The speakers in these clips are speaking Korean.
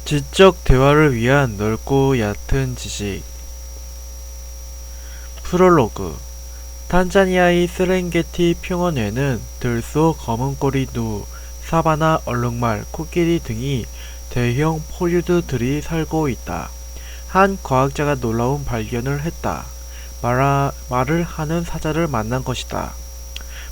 지적 대화를 위한 넓고 얕은 지식. 프롤로그. 탄자니아의 세렝게티 평원에는 들소, 검은꼬리 누, 사바나, 얼룩말, 코끼리 등이 대형 포유류들이 살고 있다. 한 과학자가 놀라운 발견을 했다. 말을 하는 사자를 만난 것이다.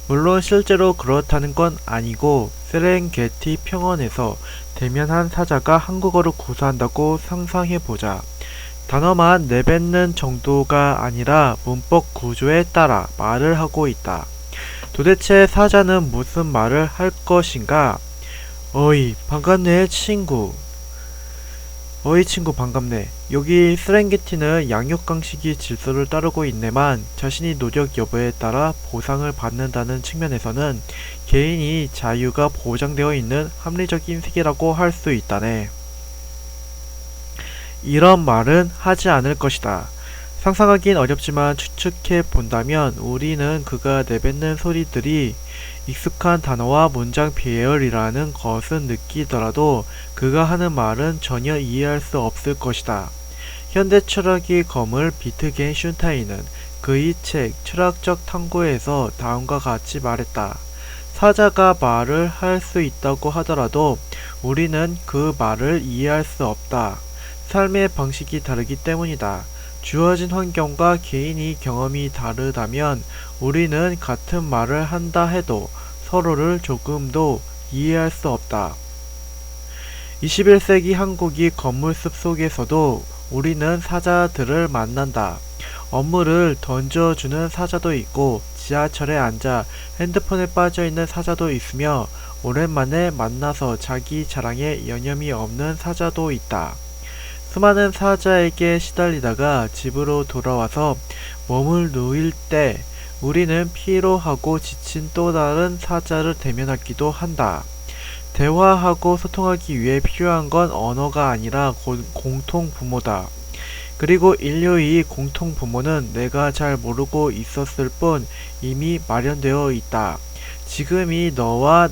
물론 실제로 그렇다는 건 아니고 세렝게티 평원에서 대면한 사자가 한국어를 구사한다고 상상해보자. 단어만 내뱉는 정도가 아니라 문법 구조에 따라 말을 하고 있다. 도대체 사자는 무슨 말을 할 것인가? 어이, 반갑네, 친구. 어이 친구 반갑네. 여기 세렝게티는 양육강식이 질서를 따르고 있네만 자신이 노력 여부에 따라 보상을 받는다는 측면에서는 개인이 자유가 보장되어 있는 합리적인 세계라고 할 수 있다네. 이런 말은 하지 않을 것이다. 상상하긴 어렵지만 추측해 본다면 우리는 그가 내뱉는 소리들이 익숙한 단어와 문장 배열이라는 것은 느끼더라도 그가 하는 말은 전혀 이해할 수 없을 것이다. 현대 철학의 거물 비트겐슈타인은 그의 책 철학적 탐구에서 다음과 같이 말했다. 사자가 말을 할 수 있다고 하더라도 우리는 그 말을 이해할 수 없다. 삶의 방식이 다르기 때문이다. 주어진 환경과 개인의 경험이 다르다면 우리는 같은 말을 한다 해도 서로를 조금도 이해할 수 없다. 21세기 한국의 건물숲 속에서도 우리는 사자들을 만난다. 업무를 던져주는 사자도 있고 지하철에 앉아 핸드폰에 빠져있는 사자도 있으며 오랜만에 만나서 자기 자랑에 여념이 없는 사자도 있다. 수많은 사자에게 시달리다가 집으로 돌아와서 몸을 누일 때 우리는 피로하고 지친 또 다른 사자를 대면하기도 한다. 대화하고 소통하기 위해 필요한 건 언어가 아니라 공통부모다. 그리고 인류의 공통부모는 내가 잘 모르고 있었을 뿐 이미 마련되어 있다. 지금이 너와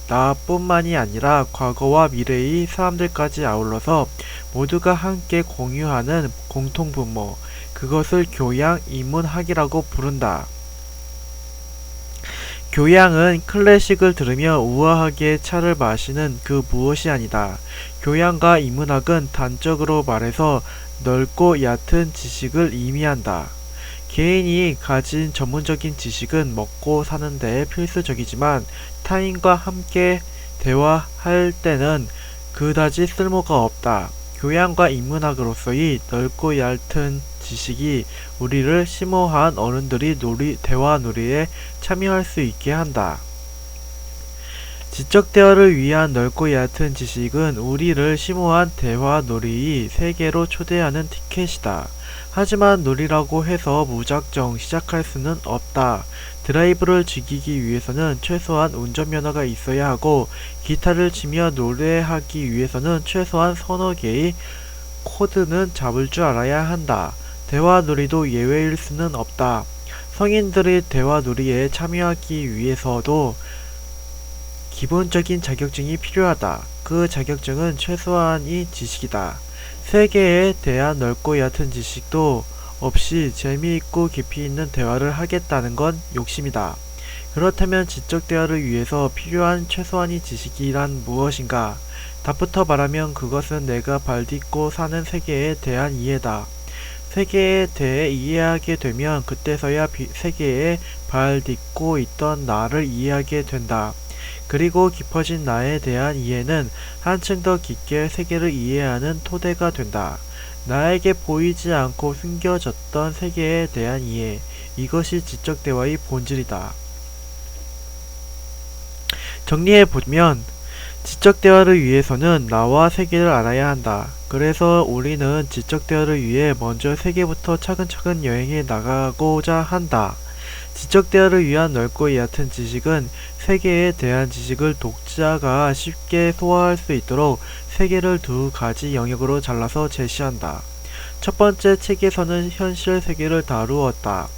나뿐만이 아니라 과거와 미래의 사람들까지 아울러서 모두가 함께 공유하는 공통부모, 그것을 교양 인문학이라고 부른다. 교양은 클래식을 들으며 우아하게 차를 마시는 그 무엇이 아니다. 교양과 인문학은 단적으로 말해서 넓고 얕은 지식을 의미한다. 개인이 가진 전문적인 지식은 먹고 사는 데 필수적이지만 타인과 함께 대화할 때는 그다지 쓸모가 없다. 교양과 인문학으로서의 넓고 얕은 지식이 우리를 심오한 어른들이 대화 놀이에 참여할 수 있게 한다. 지적 대화를 위한 넓고 얕은 지식은 우리를 심오한 대화 놀이의 세계로 초대하는 티켓이다. 하지만 놀이라고 해서 무작정 시작할 수는 없다. 드라이브를 즐기기 위해서는 최소한 운전면허가 있어야 하고 기타를 치며 노래하기 위해서는 최소한 서너 개의 코드는 잡을 줄 알아야 한다. 대화 놀이도 예외일 수는 없다. 성인들의 대화 놀이에 참여하기 위해서도 기본적인 자격증이 필요하다. 그 자격증은 최소한의 지식이다. 세계에 대한 넓고 얕은 지식도 없이 재미있고 깊이 있는 대화를 하겠다는 건 욕심이다. 그렇다면 지적 대화를 위해서 필요한 최소한의 지식이란 무엇인가? 답부터 말하면 그것은 내가 발딛고 사는 세계에 대한 이해다. 세계에 대해 이해하게 되면 그때서야 세계에 발딛고 있던 나를 이해하게 된다. 그리고 깊어진 나에 대한 이해는 한층 더 깊게 세계를 이해하는 토대가 된다. 나에게 보이지 않고 숨겨졌던 세계에 대한 이해, 이것이 지적 대화의 본질이다. 정리해보면 지적 대화를 위해서는 나와 세계를 알아야 한다. 그래서 우리는 지적 대화를 위해 먼저 세계부터 차근차근 여행해 나가고자 한다. 지적 대화를 위한 넓고 얕은 지식은 세계에 대한 지식을 독자가 쉽게 소화할 수 있도록 세계를 두 가지 영역으로 잘라서 제시한다. 첫 번째 책에서는 현실 세계를 다루었다.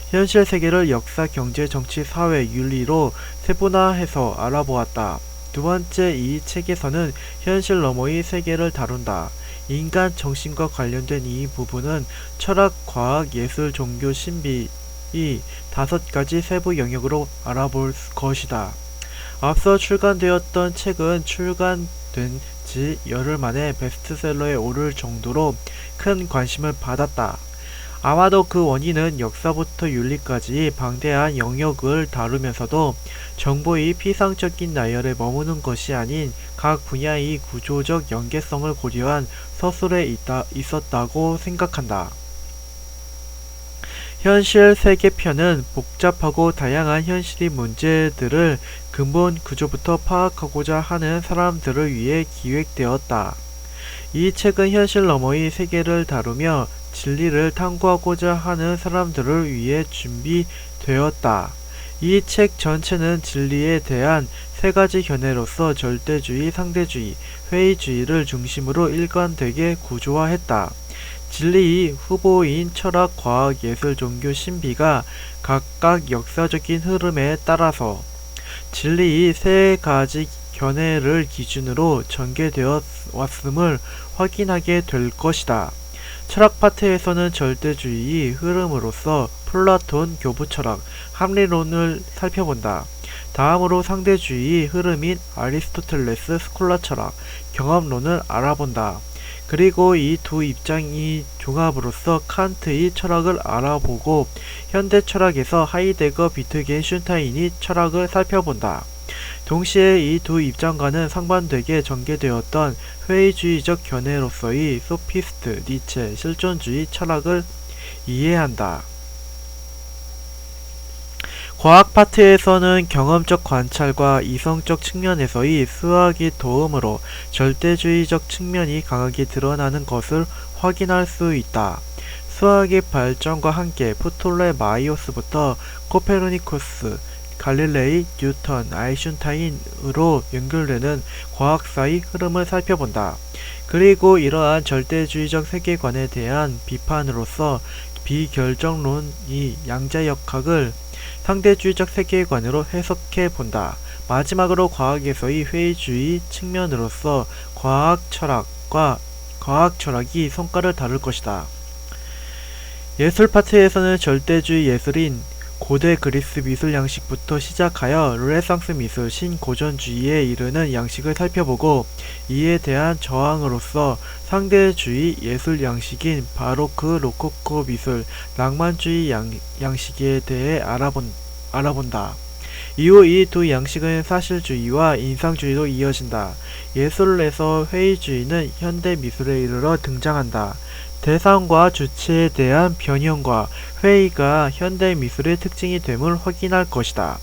현실 세계를 역사, 경제, 정치, 사회, 윤리로 세분화해서 알아보았다. 두 번째, 이 책에서는 현실 너머의 세계를 다룬다. 인간 정신과 관련된 이 부분은 철학, 과학, 예술, 종교, 신비 이 5가지 세부 영역으로 알아볼 것이다. 앞서 출간되었던 책은 출간된 지 열흘 만에 베스트셀러에 오를 정도로 큰 관심을 받았다. 아마도 그 원인은 역사부터 윤리까지 방대한 영역을 다루면서도 정보의 피상적인 나열에 머무는 것이 아닌 각 분야의 구조적 연계성을 고려한 서술에 있었다고 생각한다. 현실 세계편은 복잡하고 다양한 현실의 문제들을 근본 구조부터 파악하고자 하는 사람들을 위해 기획되었다. 이 책은 현실 너머의 세계를 다루며 진리를 탐구하고자 하는 사람들을 위해 준비되었다. 이 책 전체는 진리에 대한 3가지 견해로서 절대주의, 상대주의, 회의주의를 중심으로 일관되게 구조화했다. 진리의 후보인 철학, 과학, 예술, 종교, 신비가 각각 역사적인 흐름에 따라서 진리의 3가지 견해를 기준으로 전개되어 왔음을 확인하게 될 것이다. 철학 파트에서는 절대주의의 흐름으로서 플라톤 교부철학, 합리론을 살펴본다. 다음으로 상대주의의 흐름인 아리스토텔레스 스콜라 철학, 경험론을 알아본다. 그리고 이 두 입장의 종합으로서 칸트의 철학을 알아보고 현대 철학에서 하이데거, 비트겐슈타인의 철학을 살펴본다. 동시에 이 두 입장과는 상반되게 전개되었던 회의주의적 견해로서의 소피스트, 니체, 실존주의 철학을 이해한다. 과학 파트에서는 경험적 관찰과 이성적 측면에서의 수학의 도움으로 절대주의적 측면이 강하게 드러나는 것을 확인할 수 있다. 수학의 발전과 함께 프톨레마이오스부터 코페르니쿠스, 갈릴레이, 뉴턴, 아인슈타인으로 연결되는 과학사의 흐름을 살펴본다. 그리고 이러한 절대주의적 세계관에 대한 비판으로서 비결정론이 양자역학을 상대주의적 세계관으로 해석해 본다. 마지막으로 과학에서의 회의주의 측면으로서 과학 철학이 성과를 다룰 것이다. 예술 파트에서는 절대주의 예술인 고대 그리스 미술 양식부터 시작하여 르네상스 미술, 신고전주의에 이르는 양식을 살펴보고 이에 대한 저항으로서 상대주의 예술 양식인 바로크, 로코코 미술, 낭만주의 양식에 대해 알아본다. 이후 이 두 양식은 사실주의와 인상주의로 이어진다. 예술에서 회의주의는 현대 미술에 이르러 등장한다. 대상과 주체에 대한 변형과 회의가 현대 미술의 특징이 됨을 확인할 것이다.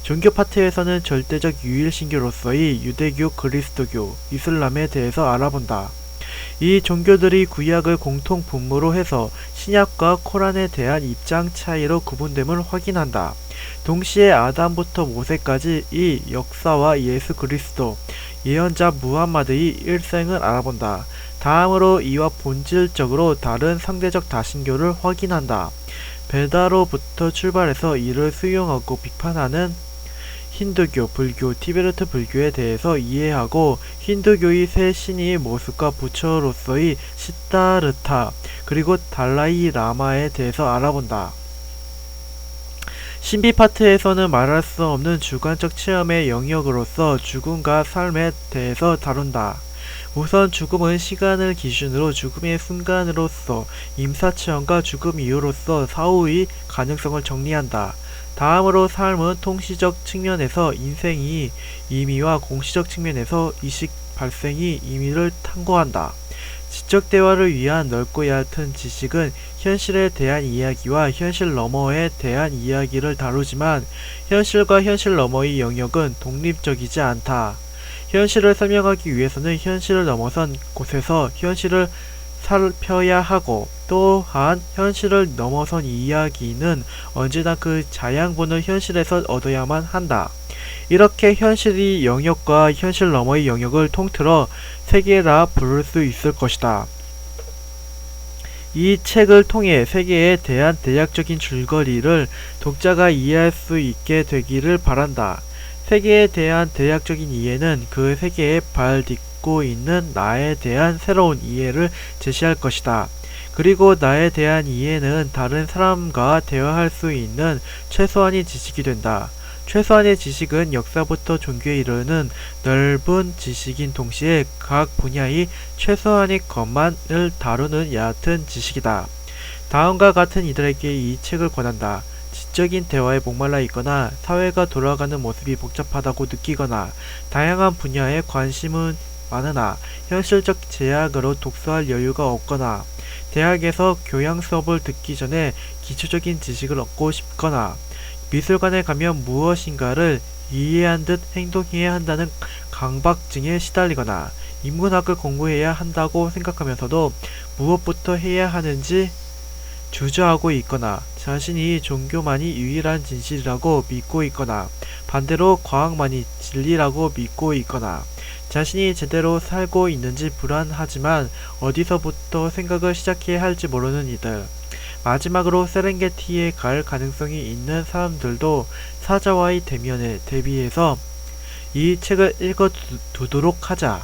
종교 파트에서는 절대적 유일신교로서의 유대교, 그리스도교, 이슬람에 대해서 알아본다. 이 종교들이 구약을 공통 분모로 해서 신약과 코란에 대한 입장 차이로 구분됨을 확인한다. 동시에 아담부터 모세까지 이 역사와 예수 그리스도, 예언자 무함마드의 일생을 알아본다. 다음으로 이와 본질적으로 다른 상대적 다신교를 확인한다. 베다로부터 출발해서 이를 수용하고 비판하는 힌두교, 불교, 티베르트 불교에 대해서 이해하고 힌두교의 세 신의 모습과 부처로서의 시다르타 그리고 달라이 라마에 대해서 알아본다. 신비 파트에서는 말할 수 없는 주관적 체험의 영역으로서 죽음과 삶에 대해서 다룬다. 우선 죽음은 시간을 기준으로 죽음의 순간으로서 임사체험과 죽음 이후로서 사후의 가능성을 정리한다. 다음으로 삶은 통시적 측면에서 인생이 의미와 공시적 측면에서 의식 발생이 의미를 탐구한다. 지적 대화를 위한 넓고 얕은 지식은 현실에 대한 이야기와 현실 너머에 대한 이야기를 다루지만 현실과 현실 너머의 영역은 독립적이지 않다. 현실을 설명하기 위해서는 현실을 넘어선 곳에서 현실을 살펴야 하고 또한 현실을 넘어선 이야기는 언제나 그 자양분을 현실에서 얻어야만 한다. 이렇게 현실의 영역과 현실 너머의 영역을 통틀어 세계라 부를 수 있을 것이다. 이 책을 통해 세계에 대한 대략적인 줄거리를 독자가 이해할 수 있게 되기를 바란다. 세계에 대한 대략적인 이해는 그 세계에 발 딛고 있는 나에 대한 새로운 이해를 제시할 것이다. 그리고 나에 대한 이해는 다른 사람과 대화할 수 있는 최소한의 지식이 된다. 최소한의 지식은 역사부터 종교에 이르는 넓은 지식인 동시에 각 분야의 최소한의 것만을 다루는 얕은 지식이다. 다음과 같은 이들에게 이 책을 권한다. 지적인 대화에 목말라 있거나 사회가 돌아가는 모습이 복잡하다고 느끼거나 다양한 분야에 관심은 많으나 현실적 제약으로 독서할 여유가 없거나 대학에서 교양 수업을 듣기 전에 기초적인 지식을 얻고 싶거나 미술관에 가면 무엇인가를 이해한 듯 행동해야 한다는 강박증에 시달리거나 인문학을 공부해야 한다고 생각하면서도 무엇부터 해야 하는지 주저하고 있거나 자신이 종교만이 유일한 진실이라고 믿고 있거나 반대로 과학만이 진리라고 믿고 있거나 자신이 제대로 살고 있는지 불안하지만 어디서부터 생각을 시작해야 할지 모르는 이들. 마지막으로 세렝게티에 갈 가능성이 있는 사람들도 사자와의 대면에 대비해서 이 책을 읽어두도록 하자.